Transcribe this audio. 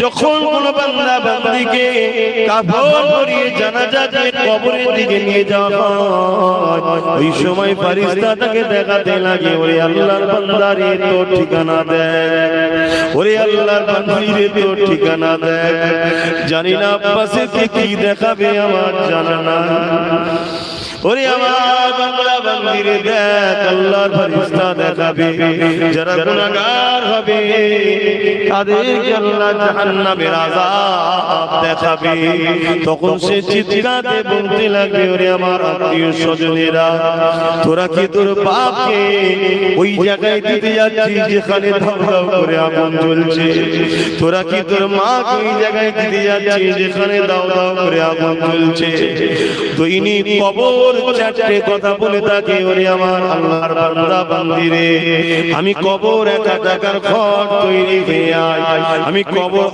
যখন কোন বান্দা বান্দিকে কাফন পরিয়ে জানাজা দিয়ে কবরের দিকে নিয়ে যাওয়া হয়, ওই সময় ফেরেশতা তাকে দেখাতে লাগে, ওরে আল্লাহর বান্দারে তোর ঠিকানা দেখ, ওরে আল্লাহর বান্দারে তোর ঠিকানা দেখ। জানি না পাশে কি দেখাবে আমার জানা না। ওরে আমার বান্দা বান্দিরে দেখ, আল্লাহর ফেরেশতা দেখাবে যারা গুনাহগার হবে তাদেরকে আল্লাহ জাহান্নামের আযাব দেখাবে। তখন সে চিৎকারে বলতে লাগবে, ওরে আমার আত্মীয় স্বজনেরা, তোরা কি তোর বাপকে ওই জায়গায় দিতে যাচ্ছিস যেখানে ধাউ ধাউ করে আগুন জ্বলছে? তোরা কি তোর মাকে ওই জায়গায় দিতে যাচ্ছিস যেখানে দাউ দাউ করে আগুন জ্বলছে? দৈনিক কবর চারটে কথা বলে থাকে, ওরে আমার আল্লাহর বান্দা বান্দিরে, আমি কবর 1 টাকার ঘর তৈরি হয়ে আয়, আমি কবর